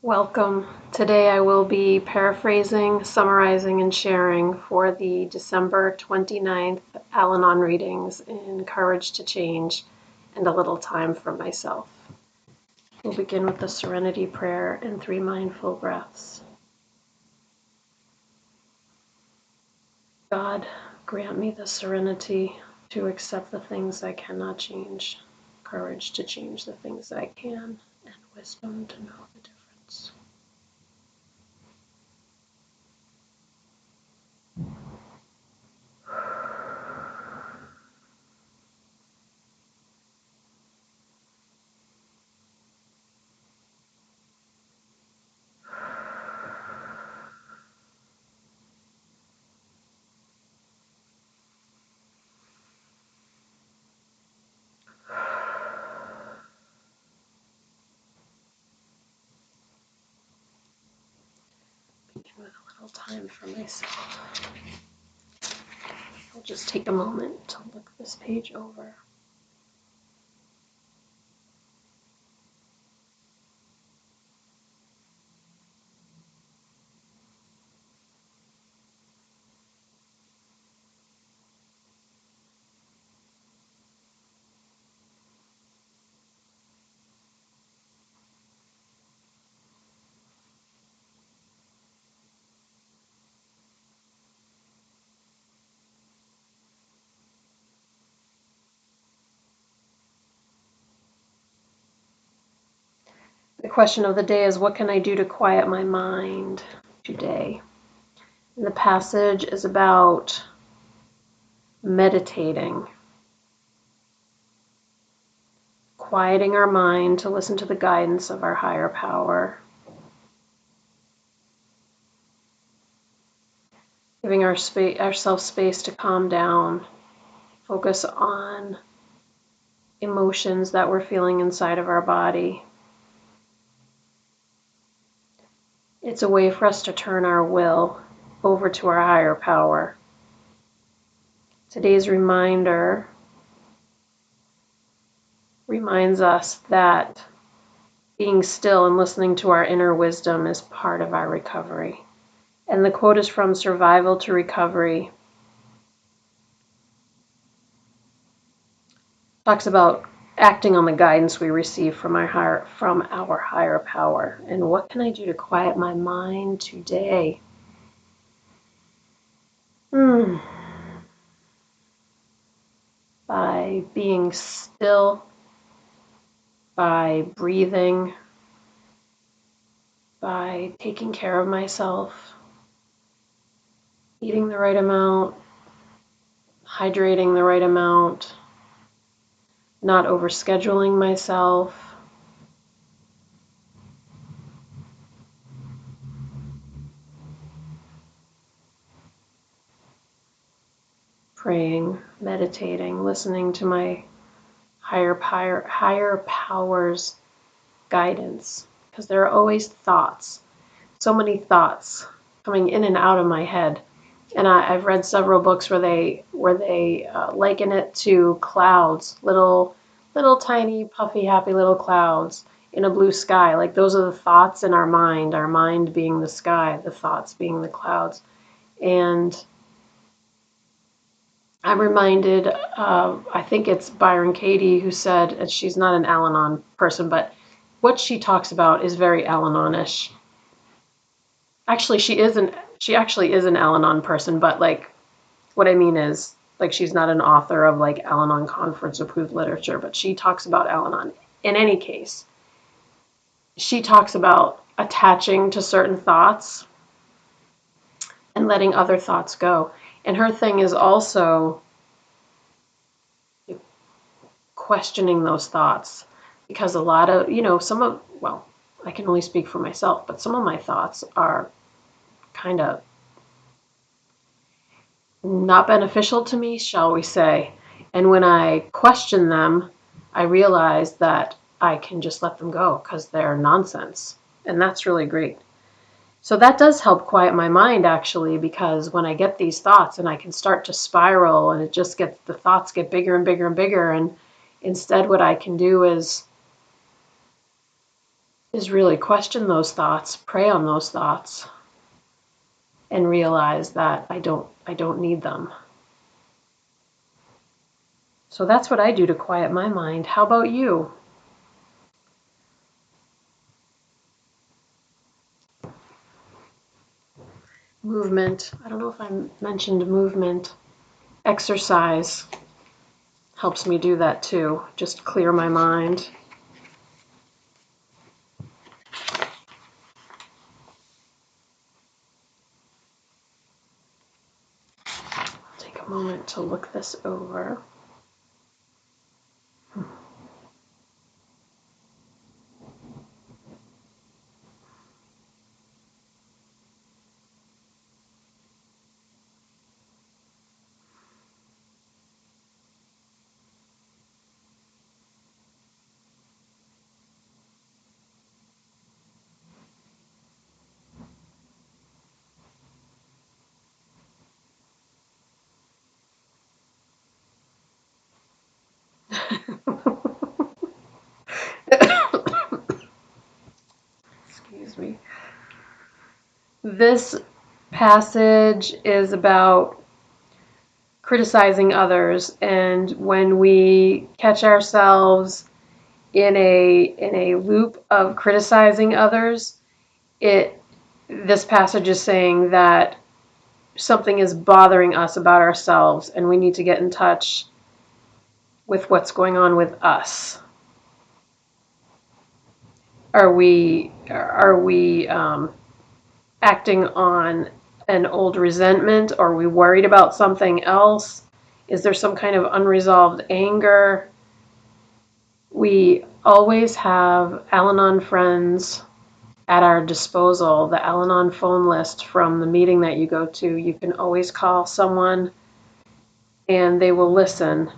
Welcome. Today I will be paraphrasing, summarizing, and sharing for the December 29th Al-Anon readings in Courage to Change and a Little Time for Myself. We'll begin with the Serenity Prayer and 3 mindful breaths. God, grant me the serenity to accept the things I cannot change, courage to change the things I can, and wisdom to know the difference. Begin with a little time for myself. I'll just take a moment to look this page over. The question of the day is, what can I do to quiet my mind today? And the passage is about meditating, quieting our mind to listen to the guidance of our higher power, giving ourselves space to calm down, focus on emotions that we're feeling inside of our body. It's a way for us to turn our will over to our higher power. Today's reminder reminds us that being still and listening to our inner wisdom is part of our recovery. And the quote is from Survival to Recovery. Talks about acting on the guidance we receive from our higher power. And what can I do to quiet my mind today? By being still, by breathing, by taking care of myself, eating the right amount, hydrating the right amount, not overscheduling myself, praying, meditating, listening to my higher power's guidance, because there are always thoughts, so many thoughts coming in and out of my head. And I've read several books where they liken it to clouds, little tiny puffy happy little clouds in a blue sky. Like those are the thoughts in our mind being the sky, the thoughts being the clouds. And I'm reminded of, I think it's Byron Katie who said, and she's not an Al-Anon person, but what she talks about is very Al-Anon-ish. Actually, she actually is an Al-Anon person, but like, what I mean is, like, she's not an author of like Al-Anon conference approved literature, but she talks about Al-Anon. In any case, she talks about attaching to certain thoughts and letting other thoughts go. And her thing is also questioning those thoughts, because a lot of, I can only speak for myself, but some of my thoughts are kind of not beneficial to me, shall we say. And when I question them, I realize that I can just let them go because they're nonsense. And that's really great. So that does help quiet my mind, actually, because when I get these thoughts and I can start to spiral and the thoughts get bigger and bigger and bigger. And instead what I can do is is really question those thoughts, pray on those thoughts, and realize that I don't need them. So that's what I do to quiet my mind. How about you? Movement. I don't know if I mentioned movement. Exercise helps me do that too. Just clear my mind. Take a moment to look this over. Excuse me. This passage is about criticizing others, and when we catch ourselves in a loop of criticizing others, this passage is saying that something is bothering us about ourselves, and we need to get in touch with what's going on with us. Are we acting on an old resentment? Are we worried about something else? Is there some kind of unresolved anger? We always have Al-Anon friends at our disposal. The Al-Anon phone list from the meeting that you go to, you can always call someone and they will listen.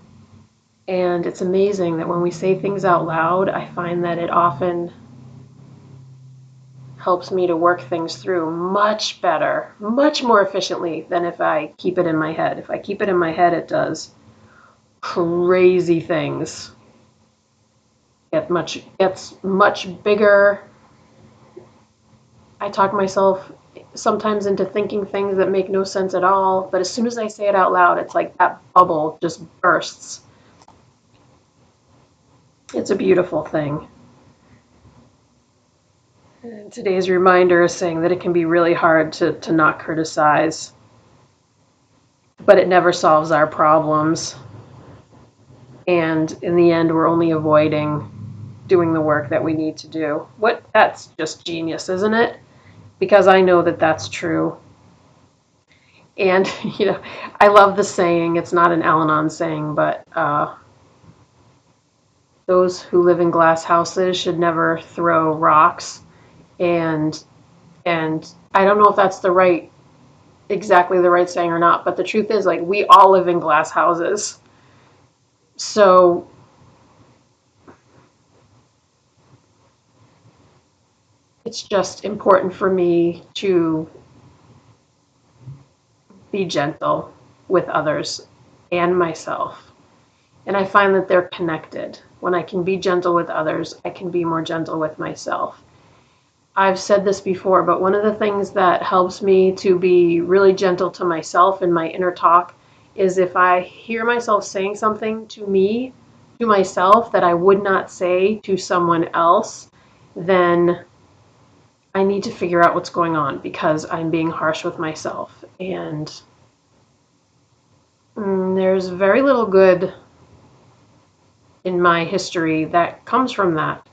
And it's amazing that when we say things out loud, I find that it often helps me to work things through much better, much more efficiently than if I keep it in my head. If I keep it in my head, it does crazy things. Gets much bigger. I talk myself sometimes into thinking things that make no sense at all, but as soon as I say it out loud, it's like that bubble just bursts. It's a beautiful thing. And today's reminder is saying that it can be really hard to not criticize, but it never solves our problems. And in the end, we're only avoiding doing the work that we need to do. That's just genius, isn't it? Because I know that that's true. And, I love the saying, it's not an Al-Anon saying, but those who live in glass houses should never throw rocks. And I don't know if that's exactly the right saying or not, but the truth is, like, we all live in glass houses. So it's just important for me to be gentle with others and myself. And I find that they're connected. When I can be gentle with others, I can be more gentle with myself. I've said this before, but one of the things that helps me to be really gentle to myself in my inner talk is if I hear myself saying something to myself that I would not say to someone else, then I need to figure out what's going on because I'm being harsh with myself. And there's very little good in my history that comes from that.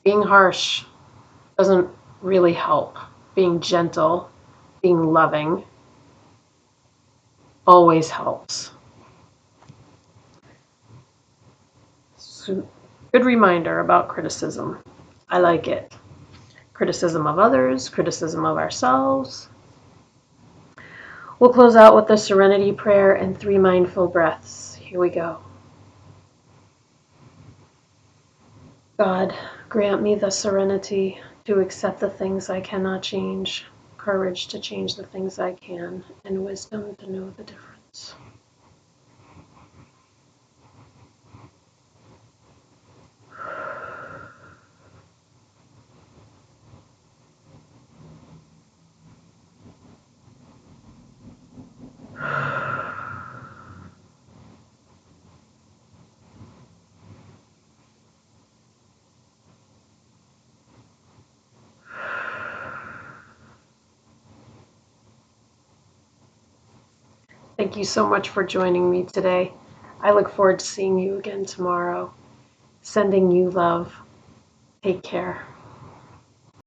Being harsh doesn't really help. Being gentle, being loving, always helps. So, good reminder about criticism. I like it. Criticism of others, criticism of ourselves. We'll close out with the serenity prayer and 3 mindful breaths. Here we go. God, grant me the serenity to accept the things I cannot change, courage to change the things I can, and wisdom to know the difference. Thank you so much for joining me today. I look forward to seeing you again tomorrow. Sending you love. Take care.